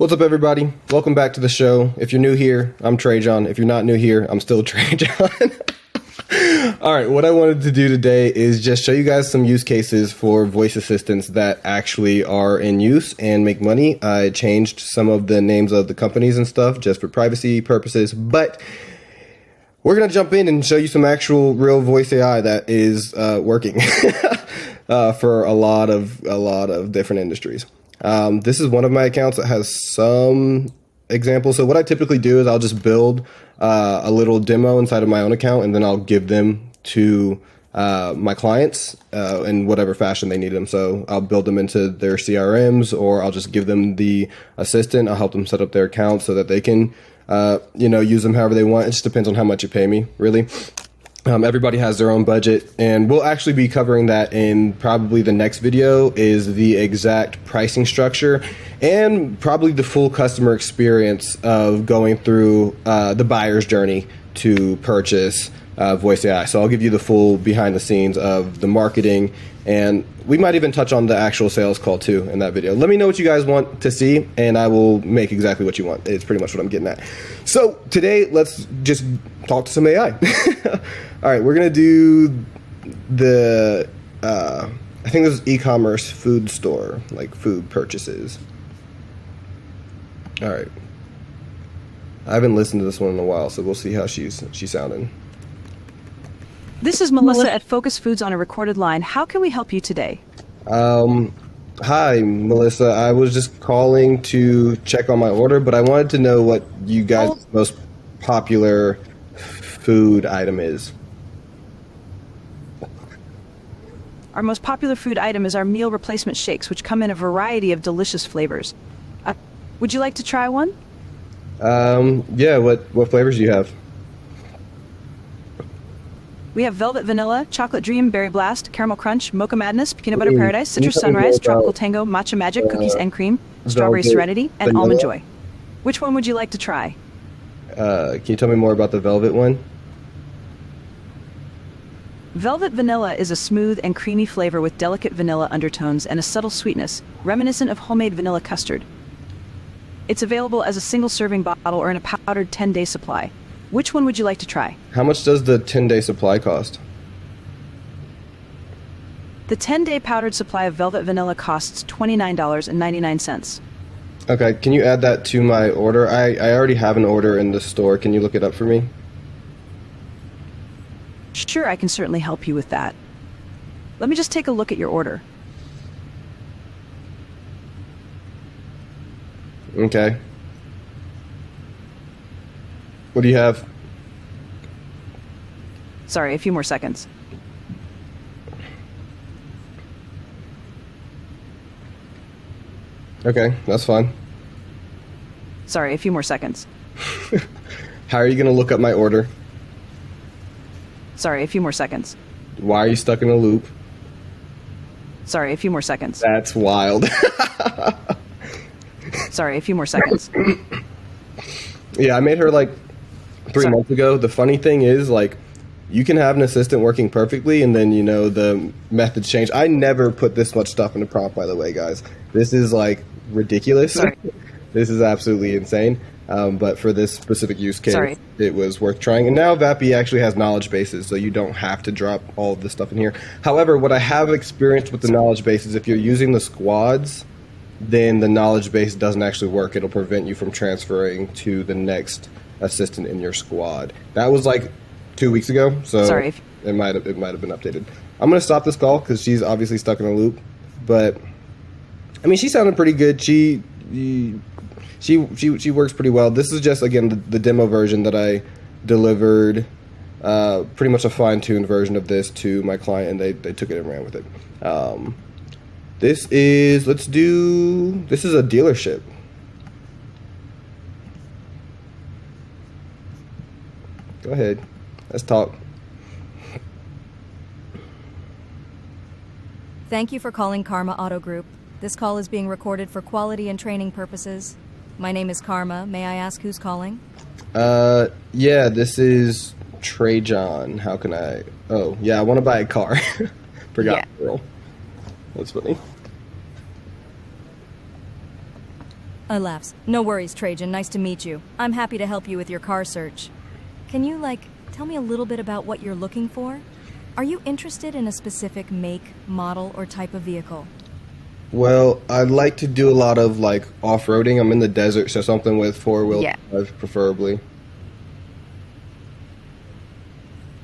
What's up, everybody? Welcome back to the show. If you're new here, I'm Tréjon. If you're not new here, I'm still Tréjon. All right, what I wanted to do today is just show you guys some use cases for voice assistants that actually are in use and make money. I changed some of the names of the companies and stuff just for privacy purposes, but we're going to jump in and show you some actual real voice AI that is working for a lot of different industries. This is one of my accounts that has some examples. So what I typically do is I'll just build a little demo inside of my own account, and then I'll give them to my clients in whatever fashion they need them. So I'll build them into their CRMs, or I'll just give them the assistant. I'll help them set up their account so that they can use them however they want. It just depends on how much you pay me, really. Everybody has their own budget, and we'll actually be covering that in probably the next video, is the exact pricing structure and probably the full customer experience of going through the buyer's journey to purchase voice AI. So I'll give you the full behind the scenes of the marketing, and we might even touch on the actual sales call too in that video. Let me know what you guys want to see, and I will make exactly what you want. It's pretty much what I'm getting at. So today, let's just talk to some AI. All right, we're gonna do the, I think this is e-commerce food store, like food purchases. All right. I haven't listened to this one in a while, so we'll see how she's sounding. This is Melissa at Focus Foods on a recorded line. How can we help you today? Hi, Melissa. I was just calling to check on my order, but I wanted to know what you guys' most popular food item is. Our most popular food item is our meal replacement shakes, which come in a variety of delicious flavors. Would you like to try one? Yeah, what flavors do you have? We have Velvet Vanilla, Chocolate Dream, Berry Blast, Caramel Crunch, Mocha Madness, Peanut Butter Paradise, Citrus Sunrise, Tropical Tango, Matcha Magic, Cookies and Cream, Strawberry Serenity, and Vanilla? Almond Joy. Which one would you like to try? Can you tell me more about the Velvet one? Velvet Vanilla is a smooth and creamy flavor with delicate vanilla undertones and a subtle sweetness, reminiscent of homemade vanilla custard. It's available as a single serving bottle or in a powdered 10-day supply. Which one would you like to try? How much does the 10-day supply cost? The 10-day powdered supply of Velvet Vanilla costs $29.99. Okay, can you add that to my order? I already have an order in the store. Can you look it up for me? Sure, I can certainly help you with that. Let me just take a look at your order. Okay. What do you have? Sorry, a few more seconds. Okay, that's fine. Sorry, a few more seconds. How are you going to look up my order? Sorry, a few more seconds. Why are you stuck in a loop? Sorry, a few more seconds. That's wild. Sorry, a few more seconds. Yeah, I made her like 3 months ago. The funny thing is, like, you can have an assistant working perfectly, and then, the methods change. I never put this much stuff in the prompt, by the way, guys. This is, like, ridiculous. Sorry. This is absolutely insane. But for this specific use case, it was worth trying. And now Vapi actually has knowledge bases, so you don't have to drop all of this stuff in here. However, what I have experienced with the knowledge base is if you're using the squads, then the knowledge base doesn't actually work. It'll prevent you from transferring to the next assistant in your squad. That was like 2 weeks ago, so it might have been updated. I'm gonna stop this call because she's obviously stuck in a loop. But I mean, she sounded pretty good. She works pretty well. This is just, again, the demo version that I delivered, pretty much a fine-tuned version of this to my client, and they took it and ran with it. This is a dealership. Go ahead. Let's talk. Thank you for calling Karma Auto Group. This call is being recorded for quality and training purposes. My name is Karma. May I ask who's calling? Yeah, this is Tréjon. How can I... Oh, yeah, I want to buy a car. Forgot. Yeah. That's funny. Laughs. No worries, Tréjon. Nice to meet you. I'm happy to help you with your car search. Can you, tell me a little bit about what you're looking for? Are you interested in a specific make, model, or type of vehicle? Well, I'd like to do a lot of off-roading. I'm in the desert, so something with four-wheel drive, preferably.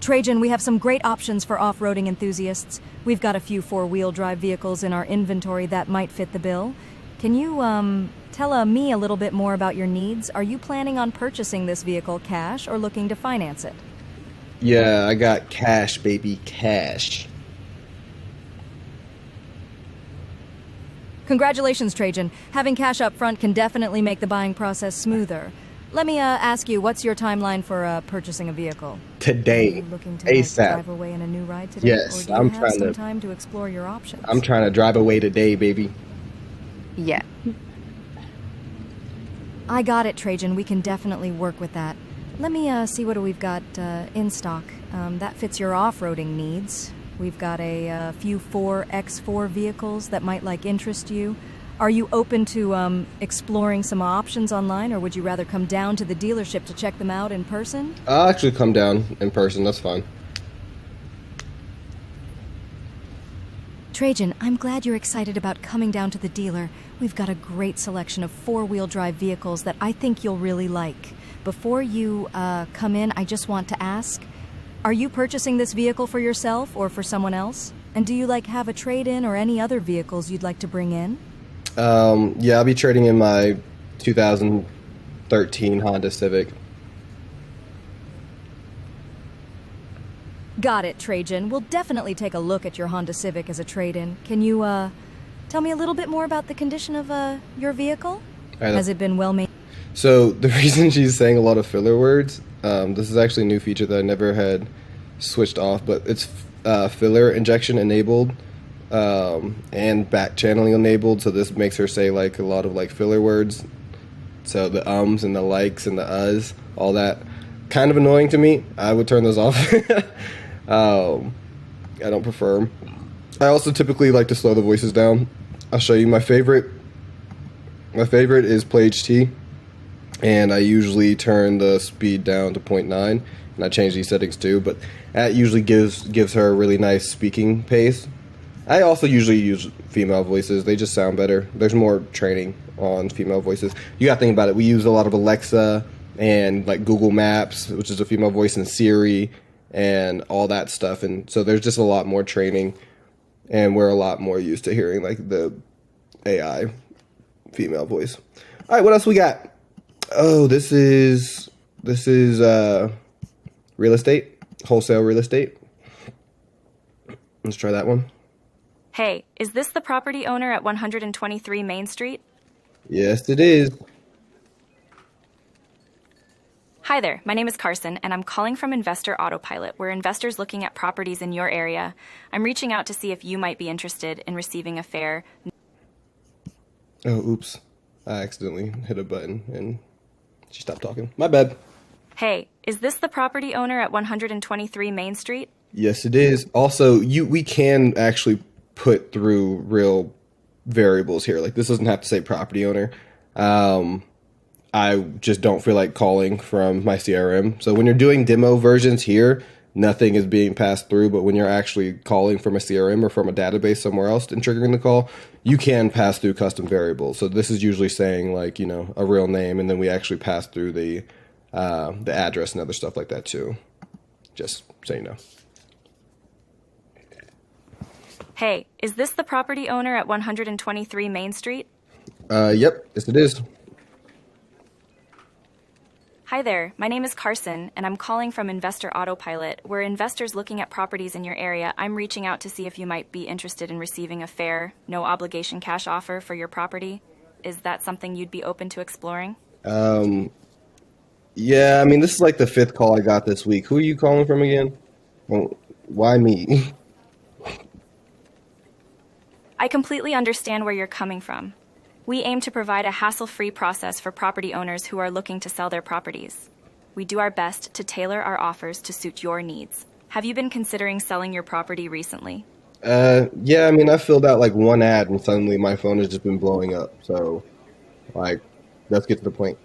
Tréjon, we have some great options for off-roading enthusiasts. We've got a few four-wheel drive vehicles in our inventory that might fit the bill. Can you, tell me a little bit more about your needs? Are you planning on purchasing this vehicle cash or looking to finance it? Yeah, I got cash, baby, cash. Congratulations, Tréjon. Having cash up front can definitely make the buying process smoother. Let me ask you, what's your timeline for purchasing a vehicle? Today, Are you looking to ASAP. drive away in a new ride today? Yes, or do you I'm have trying some to. time to explore your options? I'm trying to drive away today, baby. Yeah. I got it, Tréjon. We can definitely work with that. Let me see what we've got in stock. That fits your off-roading needs. We've got a few 4x4 vehicles that might interest you. Are you open to exploring some options online, or would you rather come down to the dealership to check them out in person? I'll actually come down in person. That's fine. Tréjon, I'm glad you're excited about coming down to the dealer. We've got a great selection of four-wheel drive vehicles that I think you'll really like. Before you come in, I just want to ask, are you purchasing this vehicle for yourself or for someone else? And do you have a trade-in or any other vehicles you'd like to bring in? Yeah, I'll be trading in my 2013 Honda Civic. Got it, Tréjon. We'll definitely take a look at your Honda Civic as a trade-in. Can you tell me a little bit more about the condition of your vehicle? Has it been well made? So the reason she's saying a lot of filler words, this is actually a new feature that I never had switched off, but it's filler injection enabled and back channeling enabled. So this makes her say a lot of filler words. So the ums and the likes and the uhs, all that, kind of annoying to me. I would turn those off. I don't prefer them. I also typically like to slow the voices down. I'll show you my favorite. My favorite is Play HT, and I usually turn the speed down to 0.9, and I change these settings too, but that usually gives her a really nice speaking pace. I also usually use female voices. They just sound better. There's more training on female voices. You gotta think about it. We use a lot of Alexa and Google Maps, which is a female voice, and Siri and all that stuff, and so there's just a lot more training, and we're a lot more used to hearing the AI female voice. All right, what else we got? Oh, this is real estate, wholesale real estate. Let's try that one. Hey, is this the property owner at 123 Main Street? Yes, it is. Hi there, my name is Carson, and I'm calling from Investor Autopilot. We're investors looking at properties in your area. I'm reaching out to see if you might be interested in receiving a fair... Oh, oops. I accidentally hit a button and she stopped talking. My bad. Hey, is this the property owner at 123 Main Street? Yes, it is. Also, we can actually put through real variables here. This doesn't have to say property owner. I just don't feel like calling from my CRM. So when you're doing demo versions here, nothing is being passed through. But when you're actually calling from a CRM or from a database somewhere else and triggering the call, you can pass through custom variables. So this is usually saying a real name, and then we actually pass through the address and other stuff like that too. Just so you know. Hey, is this the property owner at 123 Main Street? Yep, yes it is. Hi there, my name is Carson, and I'm calling from Investor Autopilot. We're investors looking at properties in your area. I'm reaching out to see if you might be interested in receiving a fair, no-obligation cash offer for your property. Is that something you'd be open to exploring? Yeah, this is the fifth call I got this week. Who are you calling from again? Well, why me? I completely understand where you're coming from. We aim to provide a hassle-free process for property owners who are looking to sell their properties. We do our best to tailor our offers to suit your needs. Have you been considering selling your property recently? Yeah, I filled out one ad and suddenly my phone has just been blowing up. So, let's get to the point.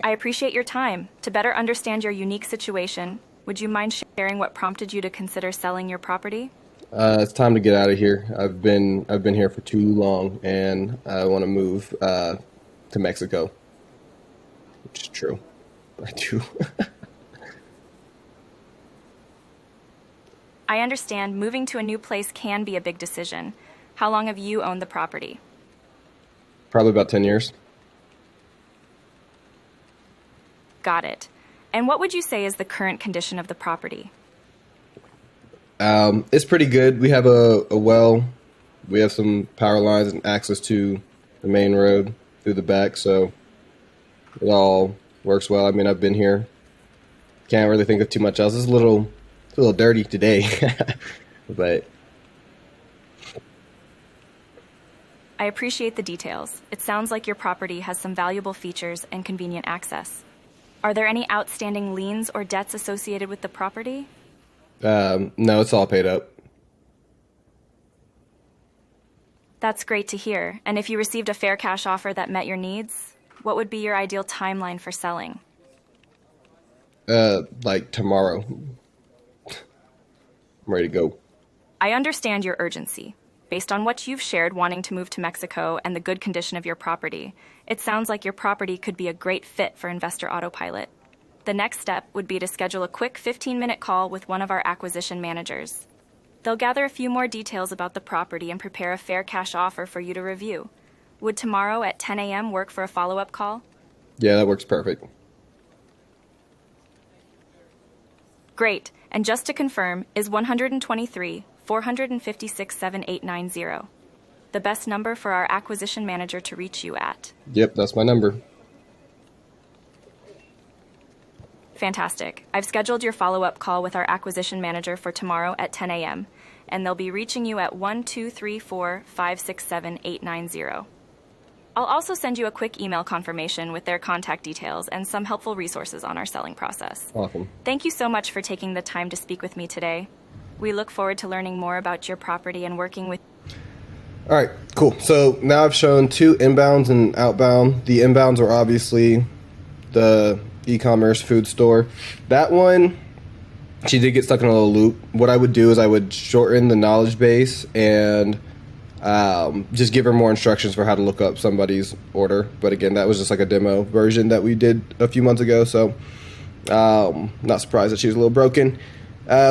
I appreciate your time. To better understand your unique situation, would you mind sharing what prompted you to consider selling your property? It's time to get out of here. I've been here for too long, and I want to move to Mexico, which is true. I do. I understand moving to a new place can be a big decision. How long have you owned the property? Probably about 10 years. Got it. And what would you say is the current condition of the property? It's pretty good. We have a well. We have some power lines and access to the main road through the back, so it all works well. I mean, I've been here. Can't really think of too much else. It's a little dirty today, but I appreciate the details. It sounds like your property has some valuable features and convenient access. Are there any outstanding liens or debts associated with the property? no, it's all paid up. That's great to hear. And if you received a fair cash offer that met your needs, what would be your ideal timeline for selling? Like tomorrow. I'm ready to go. I understand your urgency. Based on what you've shared wanting to move to Mexico and the good condition of your property, it sounds like your property could be a great fit for Investor Autopilot. The next step would be to schedule a quick 15-minute call with one of our acquisition managers. They'll gather a few more details about the property and prepare a fair cash offer for you to review. Would tomorrow at 10 a.m. work for a follow-up call? Yeah, that works perfect. Great. And just to confirm, is 123 456 7890 the best number for our acquisition manager to reach you at? Yep, that's my number. Fantastic. I've scheduled your follow-up call with our acquisition manager for tomorrow at 10 a.m., and they'll be reaching you at 123 567 7890. I'll also send you a quick email confirmation with their contact details and some helpful resources on our selling process. Awesome. Thank you so much for taking the time to speak with me today. We look forward to learning more about your property and working with. All right, cool. So now I've shown two inbounds and outbound. The inbounds are obviously the e-commerce food store. That one, she did get stuck in a little loop. What I would do is I would shorten the knowledge base and just give her more instructions for how to look up somebody's order. But again, that was just like a demo version that we did a few months ago. So not surprised that she was a little broken.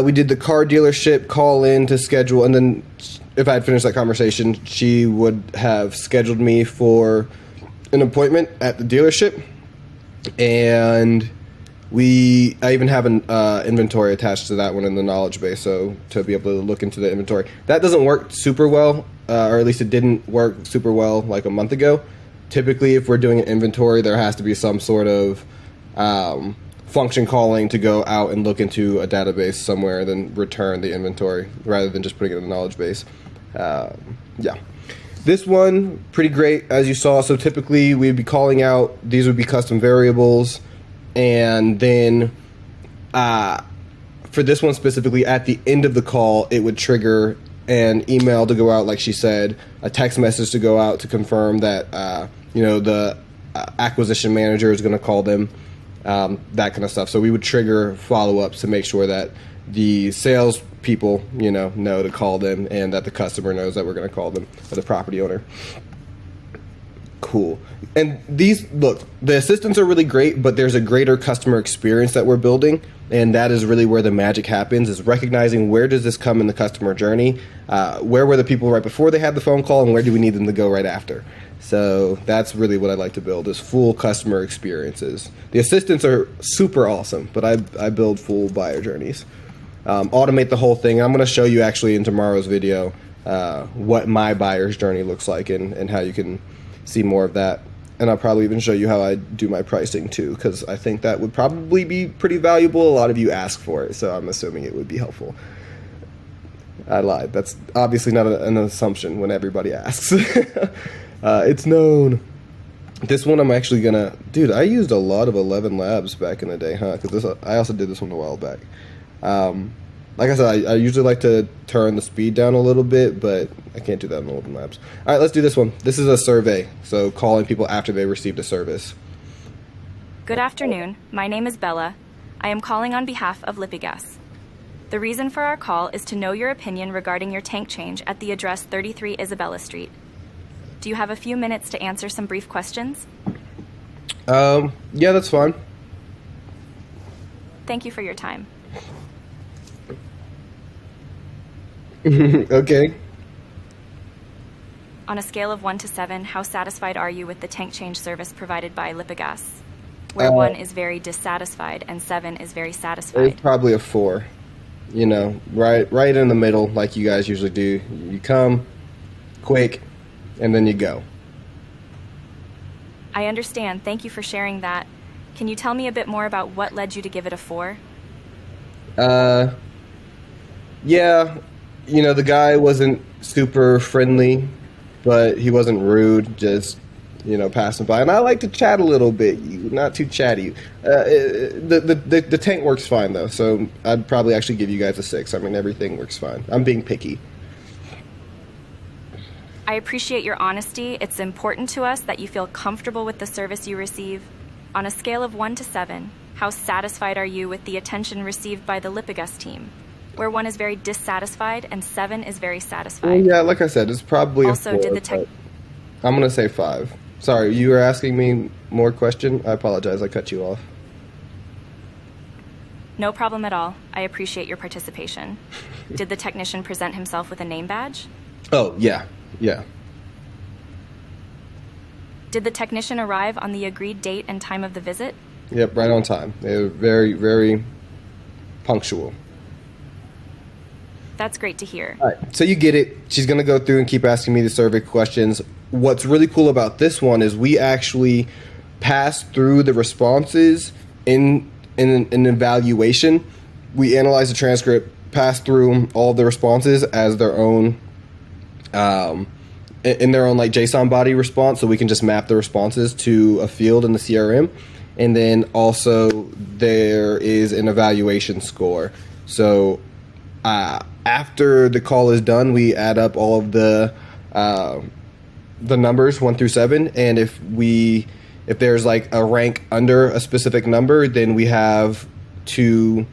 We did the car dealership call in to schedule, and then if I had finished that conversation, she would have scheduled me for an appointment at the dealership. And I even have an inventory attached to that one in the knowledge base, so to be able to look into the inventory. That doesn't work super well, or at least it didn't work super well like a month ago. Typically, if we're doing an inventory, there has to be some sort of function calling to go out and look into a database somewhere and then return the inventory rather than just putting it in the knowledge base. Yeah. This one, pretty great, as you saw. So typically we'd be calling out, these would be custom variables. And then for this one specifically, at the end of the call, it would trigger an email to go out, like she said, a text message to go out to confirm that, the acquisition manager is going to call them, that kind of stuff. So we would trigger follow-ups to make sure that the sales people, know to call them and that the customer knows that we're going to call them, or the property owner. Cool. And the assistants are really great, but there's a greater customer experience that we're building, and that is really where the magic happens, is recognizing where does this come in the customer journey, where were the people right before they had the phone call, and where do we need them to go right after. So that's really what I like to build, is full customer experiences. The assistants are super awesome, but I build full buyer journeys. Automate the whole thing. I'm going to show you actually in tomorrow's video what my buyer's journey looks like and how you can see more of that. And I'll probably even show you how I do my pricing too, because I think that would probably be pretty valuable. A lot of you ask for it, so I'm assuming it would be helpful. I lied. That's obviously not an assumption when everybody asks. It's known. This one I'm actually gonna... Dude, I used a lot of 11 Labs back in the day, huh? Because I also did this one a while back. Like I said, I usually like to turn the speed down a little bit, but I can't do that on mobile maps. All right, let's do this one. This is a survey, so calling people after they received a service. Good afternoon. My name is Bella. I am calling on behalf of Lipigas. The reason for our call is to know your opinion regarding your tank change at the address 33 Isabella Street. Do you have a few minutes to answer some brief questions? Yeah, that's fine. Thank you for your time. Okay. On a scale of 1 to 7, how satisfied are you with the tank change service provided by Lipigas? Where 1 is very dissatisfied and 7 is very satisfied. It's probably a 4. You know, right in the middle, like you guys usually do. You come, quick, and then you go. I understand. Thank you for sharing that. Can you tell me a bit more about what led you to give it a 4? Yeah, you know, the guy wasn't super friendly, but he wasn't rude, just, you know, passing by. And I like to chat a little bit, not too chatty. The tank works fine, though, so I'd probably actually give you guys a 6. I mean, everything works fine. I'm being picky. I appreciate your honesty. It's important to us that you feel comfortable with the service you receive. On a scale of 1 to 7, how satisfied are you with the attention received by the Lipigas team? Where 1 is very dissatisfied and 7 is very satisfied. Yeah, like I said, it's probably Also, a 4. did the tech... I'm going to say 5. Sorry, you were asking me more question? I apologize, I cut you off. No problem at all. I appreciate your participation. Did the technician present himself with a name badge? Oh, yeah. Did the technician arrive on the agreed date and time of the visit? Yep, right on time. They were very, very punctual. That's great to hear. All right, so you get it. She's going to go through and keep asking me the survey questions. What's really cool about this one is we actually pass through the responses in an evaluation. We analyze the transcript, pass through all the responses as their own, in their own like JSON body response, so we can just map the responses to a field in the CRM. And then also there is an evaluation score. So after the call is done, we add up all of the numbers 1 through 7, and if there's like a rank under a specific number, then we have to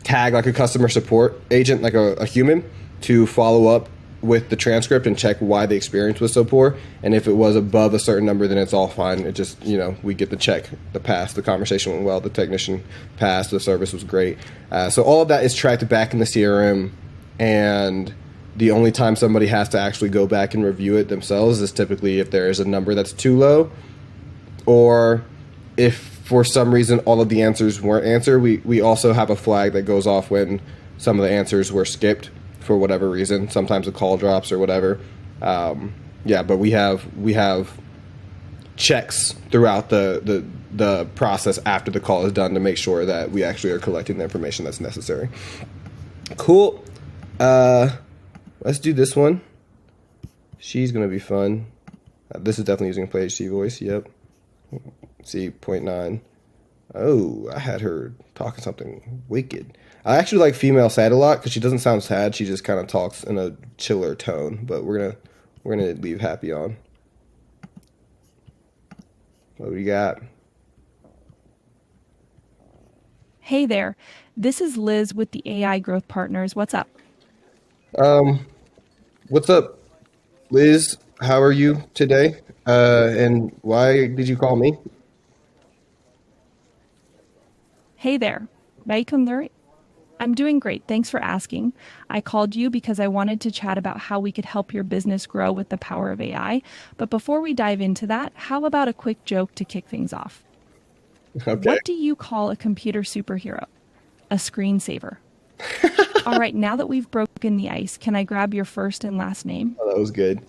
tag like a customer support agent, like a human, to follow up with the transcript and check why the experience was so poor. And if it was above a certain number, then it's all fine. It just, you know, we get the check, the pass, the conversation went well, the technician passed, the service was great. So all of that is tracked back in the CRM, and the only time somebody has to actually go back and review it themselves is typically if there is a number that's too low, or if for some reason all of the answers weren't answered. We also have a flag that goes off when some of the answers were skipped for whatever reason. Sometimes a call drops or whatever. But we have checks throughout the process after the call is done to make sure that we actually are collecting the information that's necessary. Cool. Let's do this one. She's gonna be fun. This is definitely using a PlayHC voice. Yep. See, 0.9. Oh, I had her talking something wicked. I actually like female sad a lot because she doesn't sound sad. She just kind of talks in a chiller tone. But we're gonna leave happy on. What do we got? Hey there, this is Liz with the AI Growth Partners. What's up? What's up, Liz? How are you today? And why did you call me? Hey there, Vaikundar. I'm doing great. Thanks for asking. I called you because I wanted to chat about how we could help your business grow with the power of AI. But before we dive into that, how about a quick joke to kick things off? Okay. What do you call a computer superhero? A screensaver. All right, now that we've broken the ice, can I grab your first and last name? Oh, that was good.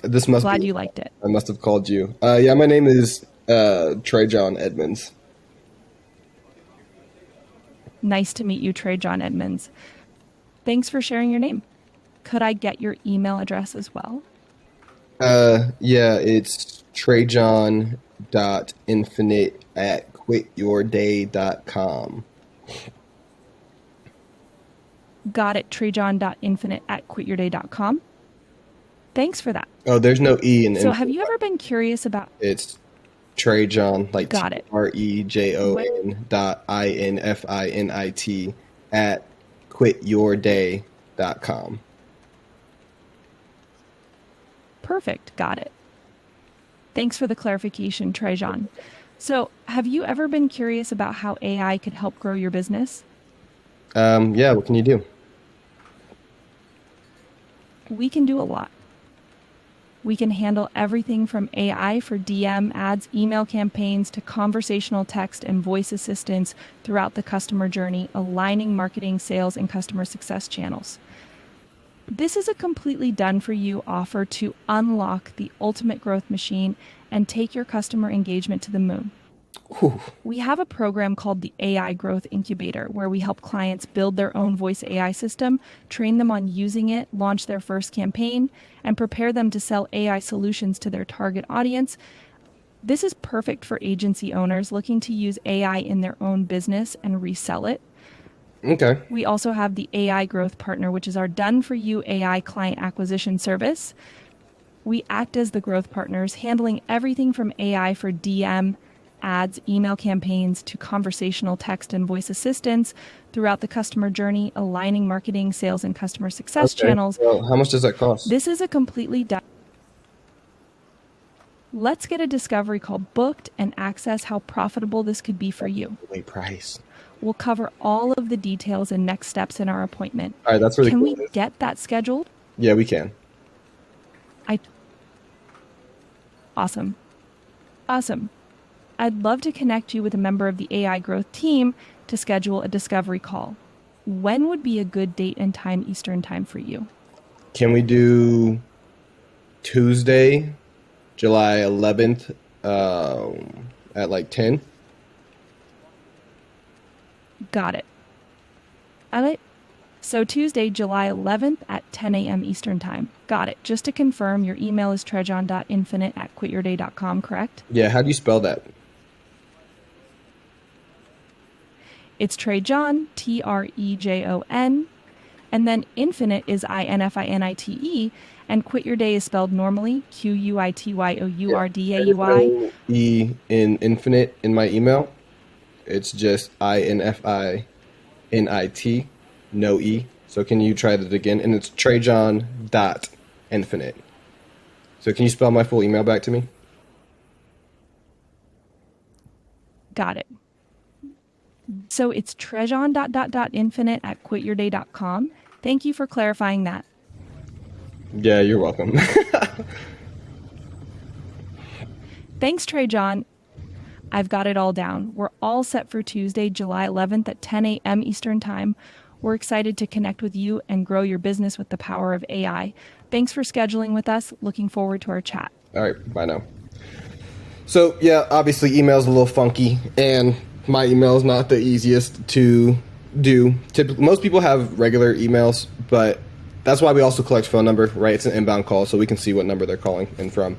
This must Glad be, you liked it. I must have called you. Yeah, my name is Tréjon Edmonds. Nice to meet you, Tréjon Edmonds. Thanks for sharing your name. Could I get your email address as well? Yeah, it's Tréjon.infinite@quityourday.com. Got it, Tréjon.infinite@quityourday.com. Thanks for that. Oh, there's no E in So infinite. have you ever been curious about... It's Tréjon, like Got it. TREJON.INFINIT at quityourday.com. Perfect. Got it. Thanks for the clarification, Tréjon. So have you ever been curious about how AI could help grow your business? Yeah, what can you do? We can do a lot. We can handle everything from AI for DM ads, email campaigns, to conversational text and voice assistance throughout the customer journey, aligning marketing, sales, and customer success channels. This is a completely done-for-you offer to unlock the ultimate growth machine and take your customer engagement to the moon. Whew. We have a program called the AI Growth Incubator, where we help clients build their own voice AI system, train them on using it, launch their first campaign, and prepare them to sell AI solutions to their target audience. This is perfect for agency owners looking to use AI in their own business and resell it. Okay. We also have the AI Growth Partner, which is our done-for-you AI client acquisition service. We act as the growth partners, handling everything from AI for DM, ads, email campaigns, to conversational text and voice assistance throughout the customer journey, aligning marketing, sales, and customer success channels. Well, how much does that cost? This is a completely done. Let's get a discovery call booked and access how profitable this could be for you. Wait, price. We'll cover all of the details and next steps in our appointment. All right, that's really Can cool. we get that scheduled? Yeah, we can. Awesome. I'd love to connect you with a member of the AI growth team to schedule a discovery call. When would be a good date and time Eastern time for you? Can we do Tuesday, July 11th at like 10? Got it. So Tuesday, July 11th at 10 a.m. Eastern time. Got it. Just to confirm, your email is trejon.infinite@quityourday.com, correct? Yeah, how do you spell that? It's Tréjon, Trejon, and then infinite is INFINITE, and quit your day is spelled normally, QUITYOURDAUY. No E in infinite in my email. It's just INFINIT, no E. So can you try that again? And it's Tréjon.infinite. So can you spell my full email back to me? Got it. So it's Tréjon.infinite@quityourday.com. Thank you for clarifying that. Yeah, you're welcome. Thanks, Tréjon. I've got it all down. We're all set for Tuesday, July 11th at 10 a.m. Eastern Time. We're excited to connect with you and grow your business with the power of AI. Thanks for scheduling with us. Looking forward to our chat. All right, bye now. So yeah, obviously email's a little funky, and my email is not the easiest to do. Typically, most people have regular emails, but that's why we also collect phone number, right? It's an inbound call, so we can see what number they're calling in from.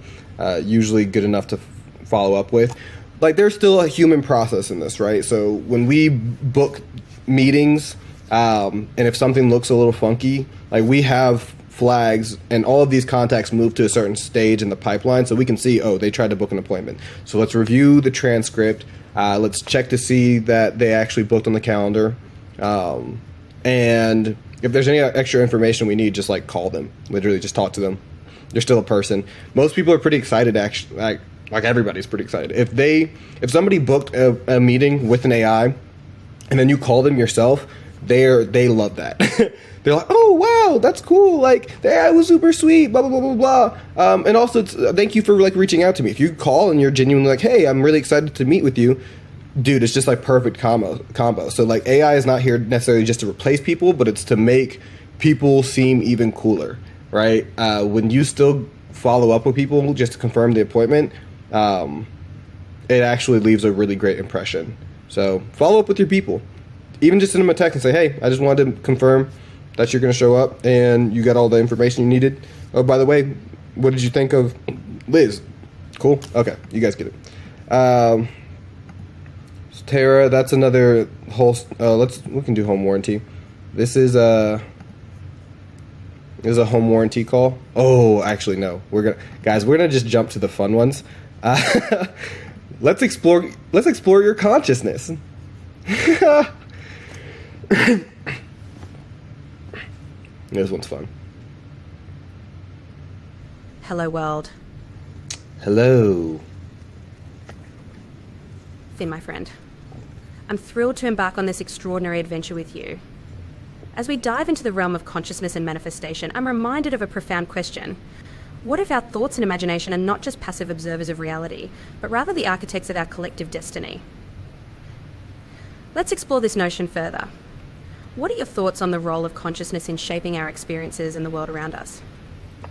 Usually good enough to follow up with. Like, there's still a human process in this, right? So when we book meetings, and if something looks a little funky, like, we have flags, and all of these contacts move to a certain stage in the pipeline, so we can see, oh, they tried to book an appointment. So let's review the transcript. Let's check to see that they actually booked on the calendar. And if there's any extra information we need, just like call them. Literally, just talk to them. They're still a person. Most people are pretty excited, actually. Like everybody's pretty excited. If somebody booked a meeting with an AI, and then you call them yourself, they love that. They're like, oh wow, that's cool. Like, the AI was super sweet. Blah blah blah blah blah. And also, thank you for like reaching out to me. If you call and you're genuinely like, hey, I'm really excited to meet with you, dude, it's just like perfect combo. So like, AI is not here necessarily just to replace people, but it's to make people seem even cooler, right? When you still follow up with people just to confirm the appointment, it actually leaves a really great impression. So follow up with your people. Even just send them a text and say, hey, I just wanted to confirm that you're going to show up and you got all the information you needed. Oh, by the way, what did you think of Liz? Cool. Okay, you guys get it. Tara, that's another whole. We can do home warranty. This is a home warranty call. Oh, actually no. We're gonna just jump to the fun ones. Let's explore your consciousness. This one's fun. Hello, world. Hello. Finn, my friend. I'm thrilled to embark on this extraordinary adventure with you. As we dive into the realm of consciousness and manifestation, I'm reminded of a profound question. What if our thoughts and imagination are not just passive observers of reality, but rather the architects of our collective destiny? Let's explore this notion further. What are your thoughts on the role of consciousness in shaping our experiences and the world around us?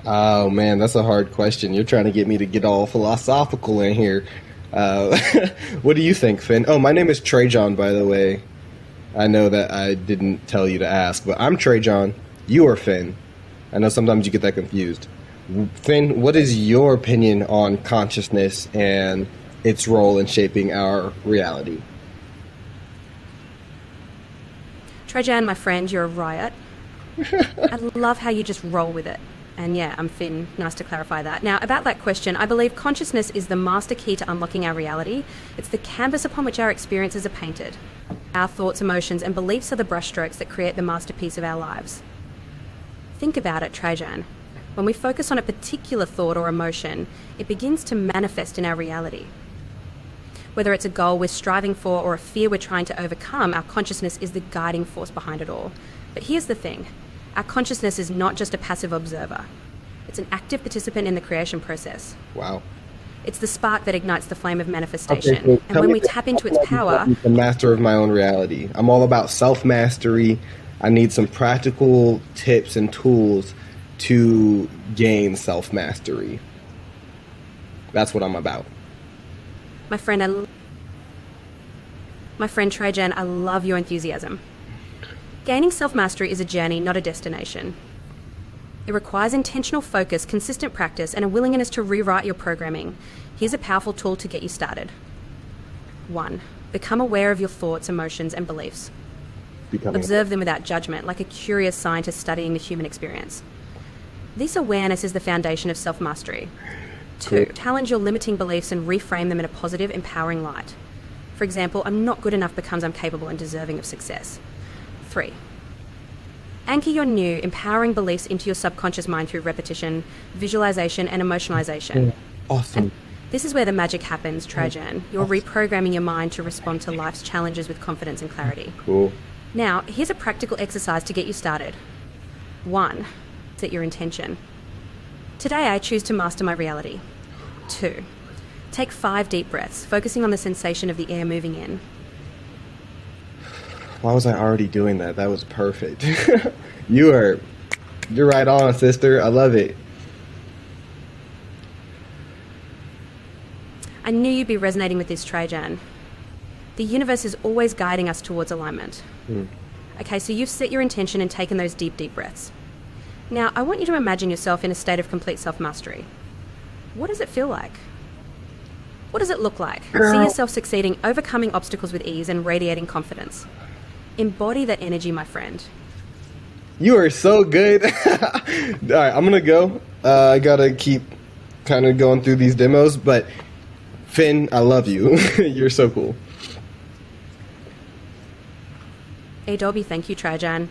Oh man, that's a hard question. You're trying to get me to get all philosophical in here. What do you think, Finn? Oh, my name is Tréjon, by the way. I know that I didn't tell you to ask, but I'm Tréjon. You are Finn. I know sometimes you get that confused. Finn, what is your opinion on consciousness and its role in shaping our reality? Tréjon, my friend, you're a riot. I love how you just roll with it. And yeah, I'm Finn. Nice to clarify that. Now, about that question, I believe consciousness is the master key to unlocking our reality. It's the canvas upon which our experiences are painted. Our thoughts, emotions, and beliefs are the brushstrokes that create the masterpiece of our lives. Think about it, Tréjon. When we focus on a particular thought or emotion, it begins to manifest in our reality. Whether it's a goal we're striving for or a fear we're trying to overcome, our consciousness is the guiding force behind it all. But here's the thing. Our consciousness is not just a passive observer. It's an active participant in the creation process. Wow. It's the spark that ignites the flame of manifestation. Okay, and when we tap into its power... I'm the master of my own reality. I'm all about self-mastery. I need some practical tips and tools to gain self-mastery. That's what I'm about. My friend Tréjon, I love your enthusiasm. Gaining self-mastery is a journey, not a destination. It requires intentional focus, consistent practice, and a willingness to rewrite your programming. Here's a powerful tool to get you started. 1. Become aware of your thoughts, emotions, and beliefs. Observe them without judgment, like a curious scientist studying the human experience. This awareness is the foundation of self-mastery. 2. Challenge your limiting beliefs and reframe them in a positive, empowering light. For example, I'm not good enough becomes I'm capable and deserving of success. 3. Anchor your new, empowering beliefs into your subconscious mind through repetition, visualization, and emotionalization. Awesome. And this is where the magic happens, Tréjon. You're reprogramming your mind to respond to life's challenges with confidence and clarity. Cool. Now, here's a practical exercise to get you started. 1. Set your intention. Today, I choose to master my reality. 2. Take 5 deep breaths, focusing on the sensation of the air moving in. Why was I already doing that? That was perfect. You're right on, sister. I love it. I knew you'd be resonating with this, Tréjon. The universe is always guiding us towards alignment. Okay, so you've set your intention and taken those deep, deep breaths. Now, I want you to imagine yourself in a state of complete self-mastery. What does it feel like? What does it look like? See yourself succeeding, overcoming obstacles with ease and radiating confidence. Embody that energy, my friend. You are so good. All right, I'm going to go. I got to keep kind of going through these demos, but Finn, I love you. You're so cool. Hey, Dobby, thank you, Tréjon.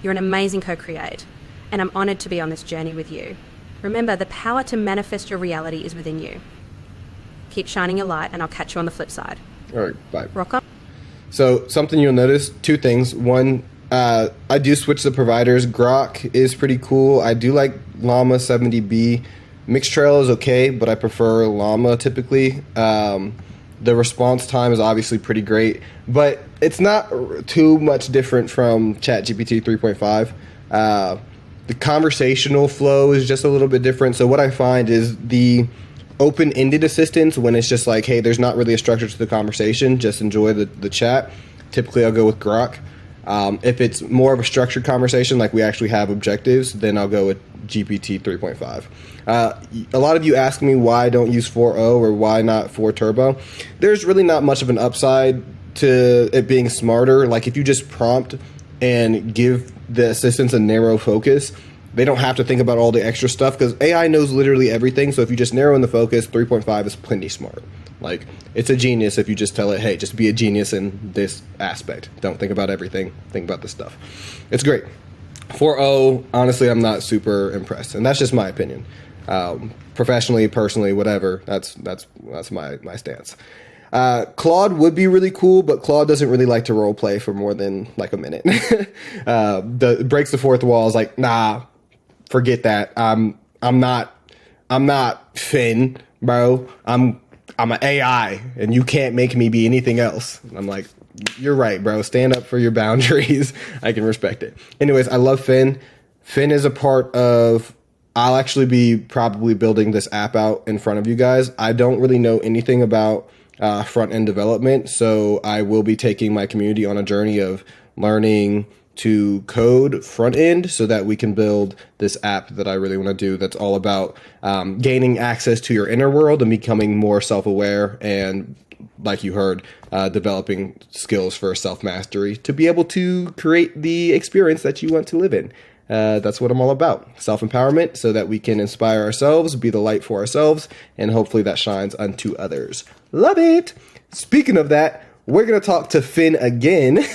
You're an amazing co-create, and I'm honored to be on this journey with you. Remember, the power to manifest your reality is within you. Keep shining your light, and I'll catch you on the flip side. All right, bye. Rock on. So something you'll notice, 2 things. One, I do switch the providers. Grok is pretty cool. I do like Llama 70B. Mixtrail is okay, but I prefer Llama typically. The response time is obviously pretty great, but it's not too much different from ChatGPT 3.5. The conversational flow is just a little bit different. So what I find is the open-ended assistance, when it's just like, hey, there's not really a structure to the conversation, just enjoy the chat. Typically, I'll go with Grok. If it's more of a structured conversation, like we actually have objectives, then I'll go with GPT 3.5. A lot of you ask me why I don't use 4.0 or why not 4 Turbo. There's really not much of an upside to it being smarter. Like if you just prompt and give the assistants a narrow focus, they don't have to think about all the extra stuff because AI knows literally everything. So if you just narrow in the focus, 3.5 is plenty smart. Like it's a genius if you just tell it, hey, just be a genius in this aspect. Don't think about everything. Think about this stuff. It's great. 4.0, honestly, I'm not super impressed, and that's just my opinion. Professionally, personally, whatever. That's my stance. Claude would be really cool, but Claude doesn't really like to role play for more than like a minute. Breaks the fourth wall. Is like, nah, forget that. I'm not Finn, bro. I'm an AI, and you can't make me be anything else. And I'm like, you're right, bro. Stand up for your boundaries. I can respect it. Anyways, I love Finn. Finn is a part of. I'll actually be probably building this app out in front of you guys. I don't really know anything about front end development, so I will be taking my community on a journey of learning to code front end so that we can build this app that I really want to do that's all about gaining access to your inner world and becoming more self-aware and, like you heard, developing skills for self-mastery to be able to create the experience that you want to live in. That's what I'm all about. Self-empowerment so that we can inspire ourselves, be the light for ourselves, and hopefully that shines unto others. Love it. Speaking of that, we're going to talk to Finn again.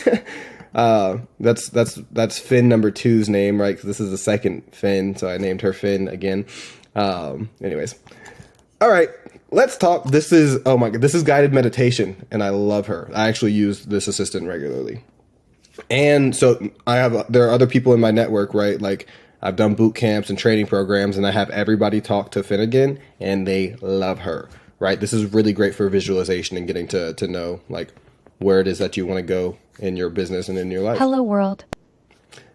That's Finn number 2's name, right? 'Cause this is the second Finn, so I named her Finn again. Anyways. All right, let's talk. This is guided meditation, and I love her. I actually use this assistant regularly. And so there are other people in my network, right? Like I've done boot camps and training programs, and I have everybody talk to Finnegan, and they love her, right? This is really great for visualization and getting to know like where it is that you want to go in your business and in your life. Hello, world.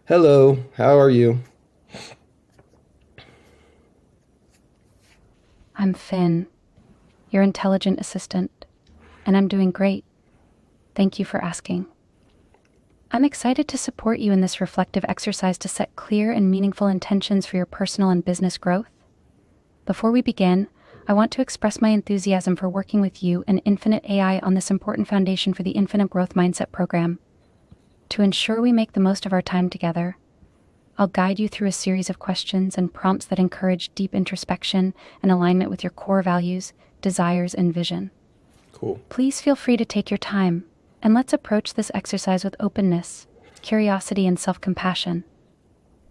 Hello, how are you? I'm Finn, your intelligent assistant, and I'm doing great. Thank you for asking. I'm excited to support you in this reflective exercise to set clear and meaningful intentions for your personal and business growth. Before we begin, I want to express my enthusiasm for working with you and Infinite AI on this important foundation for the Infinite Growth Mindset program. To ensure we make the most of our time together, I'll guide you through a series of questions and prompts that encourage deep introspection and alignment with your core values, desires, and vision. Cool. Please feel free to take your time, and let's approach this exercise with openness, curiosity, and self-compassion.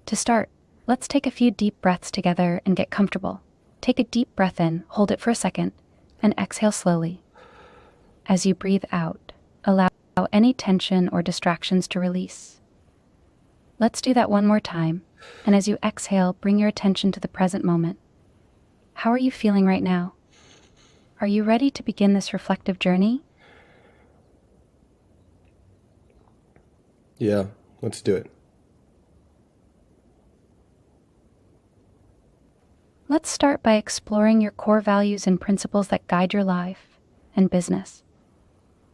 To start, let's take a few deep breaths together and get comfortable. Take a deep breath in, hold it for a second, and exhale slowly. As you breathe out, allow any tension or distractions to release. Let's do that one more time, and as you exhale, bring your attention to the present moment. How are you feeling right now? Are you ready to begin this reflective journey? Yeah, let's do it. Let's start by exploring your core values and principles that guide your life and business.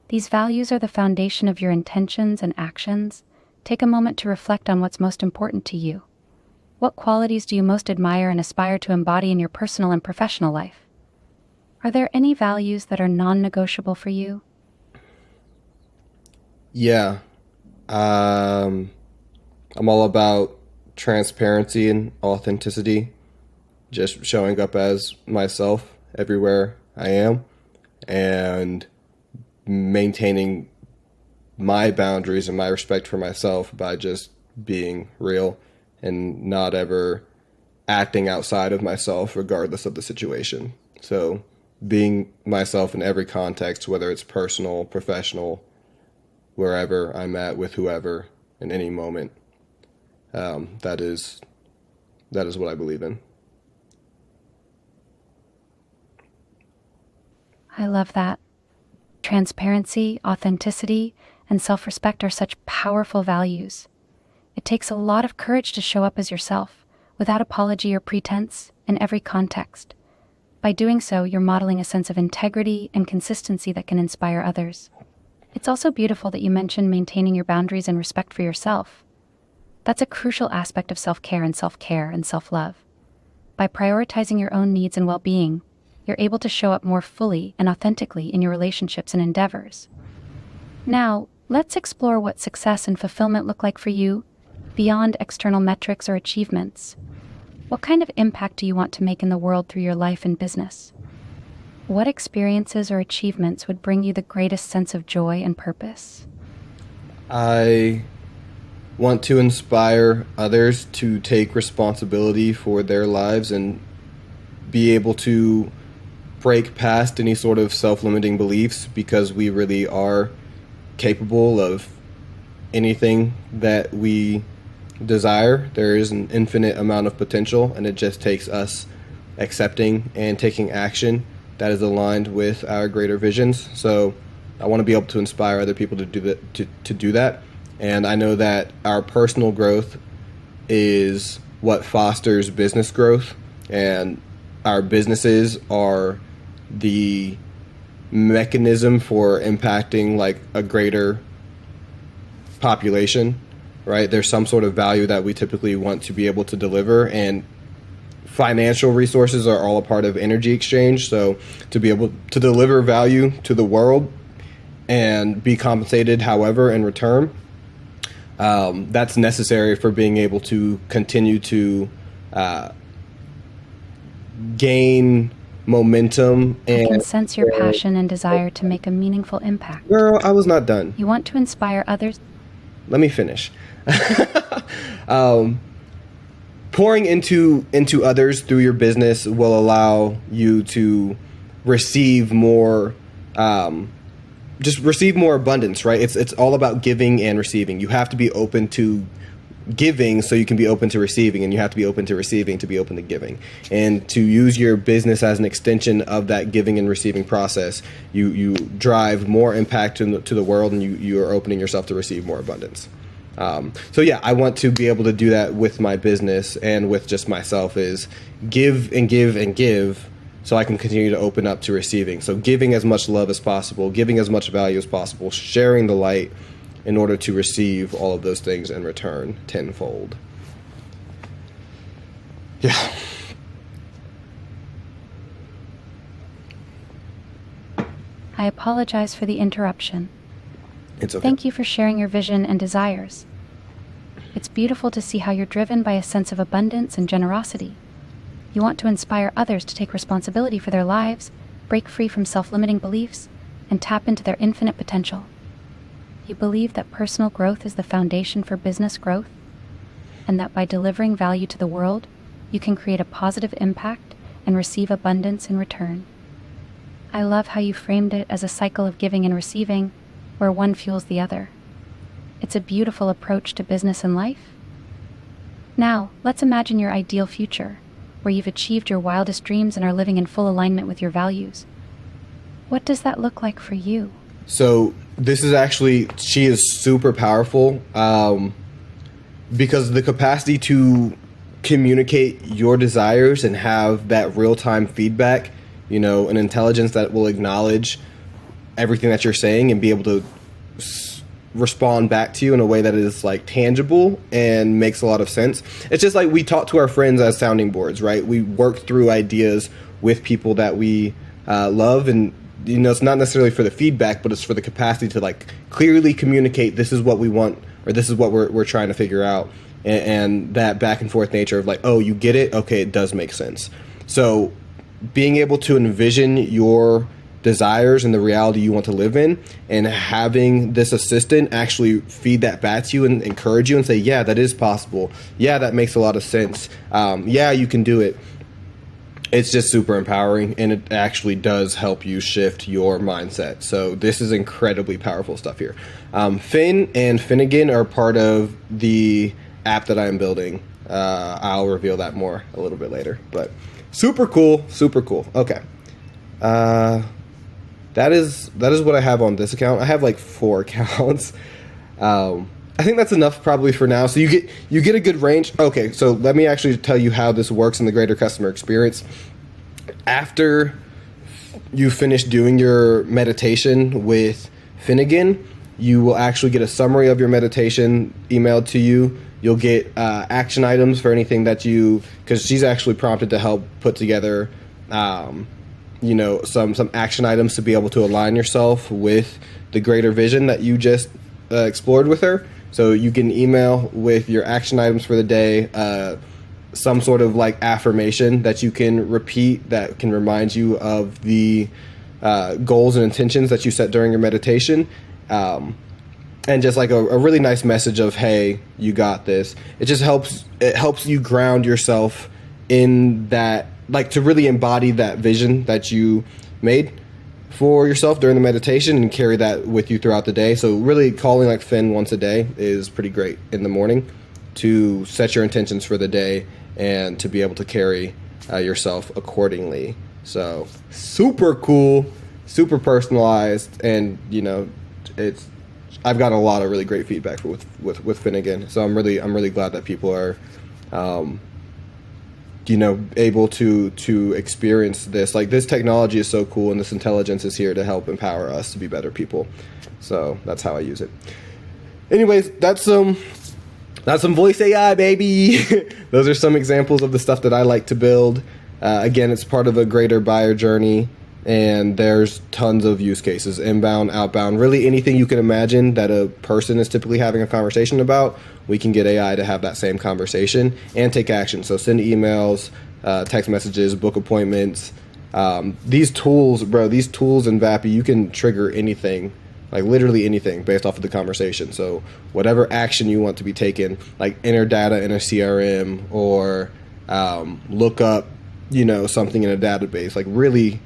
These values are the foundation of your intentions and actions. Take a moment to reflect on what's most important to you. What qualities do you most admire and aspire to embody in your personal and professional life? Are there any values that are non-negotiable for you? Yeah. I'm all about transparency and authenticity, just showing up as myself everywhere I am, and maintaining my boundaries and my respect for myself by just being real and not ever acting outside of myself regardless of the situation. So being myself in every context, whether it's personal, professional, wherever I'm at with whoever in any moment. That is what I believe in. I love that. Transparency, authenticity, and self-respect are such powerful values. It takes a lot of courage to show up as yourself, without apology or pretense, in every context. By doing so, you're modeling a sense of integrity and consistency that can inspire others. It's also beautiful that you mentioned maintaining your boundaries and respect for yourself. That's a crucial aspect of self-care and self-love. By prioritizing your own needs and well-being, you're able to show up more fully and authentically in your relationships and endeavors. Now, let's explore what success and fulfillment look like for you, beyond external metrics or achievements. What kind of impact do you want to make in the world through your life and business? What experiences or achievements would bring you the greatest sense of joy and purpose? I want to inspire others to take responsibility for their lives and be able to break past any sort of self-limiting beliefs, because we really are capable of anything that we desire. There is an infinite amount of potential, and it just takes us accepting and taking action that is aligned with our greater visions. So I want to be able to inspire other people to do that, to do that. And I know that our personal growth is what fosters business growth, and our businesses are the mechanism for impacting like a greater population, right? There's some sort of value that we typically want to be able to deliver, and financial resources are all a part of energy exchange. So to be able to deliver value to the world and be compensated however in return, that's necessary for being able to continue to gain momentum. I can And sense your passion and desire to make a meaningful impact. girl, I was not done. You want to inspire others. Let me finish. Pouring into others through your business will allow you to receive more, just receive more abundance, right? It's all about giving and receiving. You have to be open to giving so you can be open to receiving, and you have to be open to receiving to be open to giving. And to use your business as an extension of that giving and receiving process, you drive more impact to the world, and you are opening yourself to receive more abundance. So yeah, I want to be able to do that with my business and with just myself, is give and give and give so I can continue to open up to receiving. So giving as much love as possible, giving as much value as possible, sharing the light in order to receive all of those things in return tenfold. Yeah. I apologize for the interruption. It's okay. Thank you for sharing your vision and desires. It's beautiful to see how you're driven by a sense of abundance and generosity. You want to inspire others to take responsibility for their lives, break free from self-limiting beliefs, and tap into their infinite potential. You believe that personal growth is the foundation for business growth, and that by delivering value to the world, you can create a positive impact and receive abundance in return. I love how you framed it as a cycle of giving and receiving, where one fuels the other. It's a beautiful approach to business and life. Now, let's imagine your ideal future, where you've achieved your wildest dreams and are living in full alignment with your values. What does that look like for you? So this is actually, she is super powerful, because the capacity to communicate your desires and have that real-time feedback, you know, an intelligence that will acknowledge everything that you're saying and be able to respond back to you in a way that is like tangible and makes a lot of sense. It's just like we talk to our friends as sounding boards, right? We work through ideas with people that we love, and you know, it's not necessarily for the feedback, but it's for the capacity to like clearly communicate, this is what we want, or this is what we're trying to figure out, and that back and forth nature of like, oh, you get it, okay, it does make sense. So being able to envision your desires and the reality you want to live in, and having this assistant actually feed that back to you and encourage you and say, yeah, that is possible. Yeah, that makes a lot of sense. Yeah, you can do it. It's just super empowering, and it actually does help you shift your mindset. So this is incredibly powerful stuff here. Finn and Finnegan are part of the app that I'm building. I'll reveal that more a little bit later, but super cool, super cool. Okay. That is what I have on this account. I have like 4 accounts. I think that's enough probably for now. So you get a good range. Okay, so let me actually tell you how this works in the greater customer experience. After you finish doing your meditation with Finnegan, you will actually get a summary of your meditation emailed to you. You'll get action items for anything that because she's actually prompted to help put together, some action items to be able to align yourself with the greater vision that you just explored with her. So you get an email with your action items for the day, some sort of like affirmation that you can repeat that can remind you of the goals and intentions that you set during your meditation. And just like a really nice message of, hey, you got this. It just helps you ground yourself in that, like to really embody that vision that you made for yourself during the meditation and carry that with you throughout the day. So really calling like Finn once a day is pretty great in the morning to set your intentions for the day and to be able to carry yourself accordingly. So super cool, super personalized, and I've gotten a lot of really great feedback with Finnegan. So I'm really glad that people are, able to experience this. Like, this technology is so cool, and this intelligence is here to help empower us to be better people. So that's how I use it. Anyways, that's some voice AI, baby. Those are some examples of the stuff that I like to build. Again, it's part of a greater buyer journey. And there's tons of use cases, inbound, outbound, really anything you can imagine that a person is typically having a conversation about, we can get AI to have that same conversation and take action. So send emails, text messages, book appointments. These tools in Vapi, you can trigger anything, like literally anything based off of the conversation. So whatever action you want to be taken, like enter data in a CRM or look up, something in a database, like really,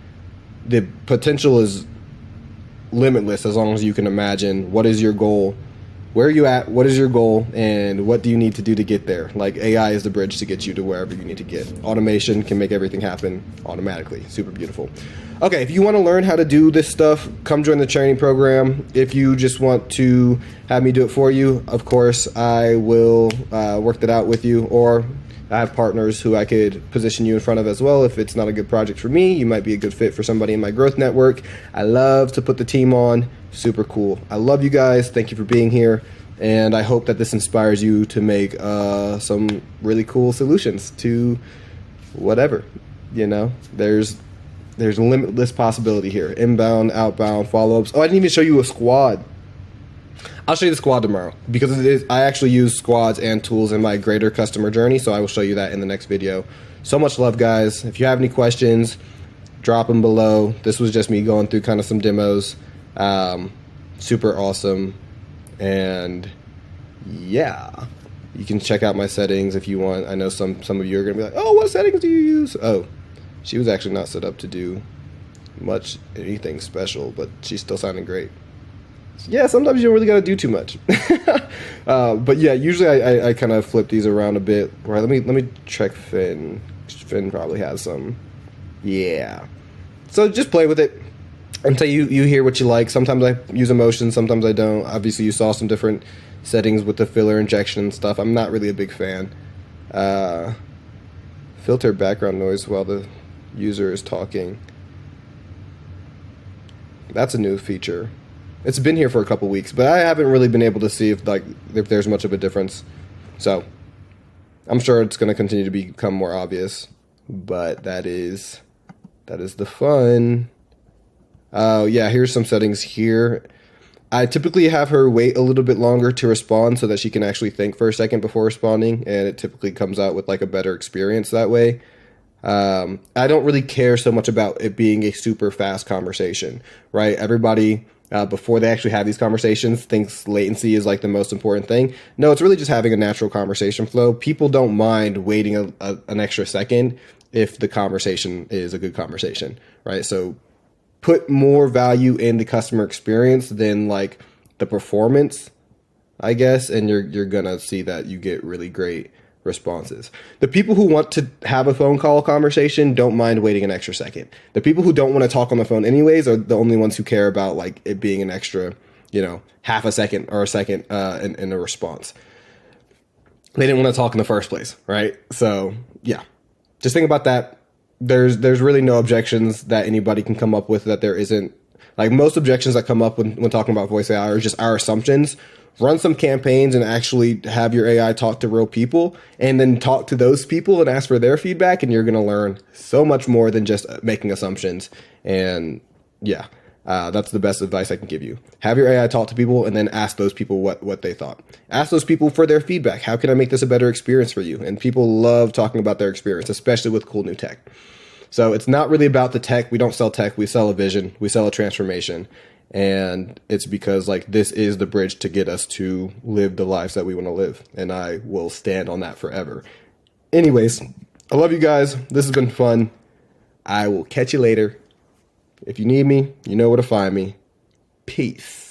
the potential is limitless as long as you can imagine what is your goal, where are you at, what is your goal, and what do you need to do to get there. Like, AI is the bridge to get you to wherever you need to get. Automation can make everything happen automatically. Super beautiful. Okay, if you want to learn how to do this stuff, come join the training program. If you just want to have me do it for you, of course, I will work that out with you, or I have partners who I could position you in front of as well. If it's not a good project for me, you might be a good fit for somebody in my growth network. I love to put the team on. Super cool. I love you guys. Thank you for being here. And I hope that this inspires you to make some really cool solutions to whatever. There's limitless possibility here. Inbound, outbound, follow-ups. Oh, I didn't even show you a squad. I'll show you the squad tomorrow because I actually use squads and tools in my greater customer journey. So I will show you that in the next video. So much love, guys. If you have any questions, drop them below. This was just me going through kind of some demos. Super awesome. And yeah, you can check out my settings if you want. I know some of you are going to be like, oh, what settings do you use? Oh, she was actually not set up to do anything special, but she's still sounding great. Yeah, sometimes you don't really got to do too much. But yeah, usually I kind of flip these around a bit. Right, let me check Finn. Finn probably has some. Yeah. So just play with it until you hear what you like. Sometimes I use emotions, sometimes I don't. Obviously, you saw some different settings with the filler injection and stuff. I'm not really a big fan. Filter background noise while the user is talking. That's a new feature. It's been here for a couple weeks, but I haven't really been able to see if there's much of a difference. So I'm sure it's going to continue to become more obvious, but that is the fun. Oh yeah, here's some settings here. I typically have her wait a little bit longer to respond so that she can actually think for a second before responding, and it typically comes out with like a better experience that way. I don't really care so much about it being a super fast conversation, right? Everybody before they actually have these conversations thinks latency is like the most important thing. No, it's really just having a natural conversation flow. People don't mind waiting an extra second if the conversation is a good conversation, right? So put more value in the customer experience than like the performance, I guess, and you're gonna see that you get really great responses. The people who want to have a phone call conversation don't mind waiting an extra second. The people who don't want to talk on the phone anyways are the only ones who care about like it being an extra, half a second or a second in a response. They didn't want to talk in the first place, right? So yeah, just think about that. There's really no objections that anybody can come up with that there isn't Like most objections that come up when talking about voice AI are just our assumptions. Run some campaigns and actually have your AI talk to real people, and then talk to those people and ask for their feedback. And you're going to learn so much more than just making assumptions. And yeah, that's the best advice I can give you. Have your AI talk to people and then ask those people what they thought. Ask those people for their feedback. How can I make this a better experience for you? And people love talking about their experience, especially with cool new tech. So it's not really about the tech. We don't sell tech. We sell a vision. We sell a transformation. And it's because like this is the bridge to get us to live the lives that we want to live. And I will stand on that forever. Anyways, I love you guys. This has been fun. I will catch you later. If you need me, you know where to find me. Peace.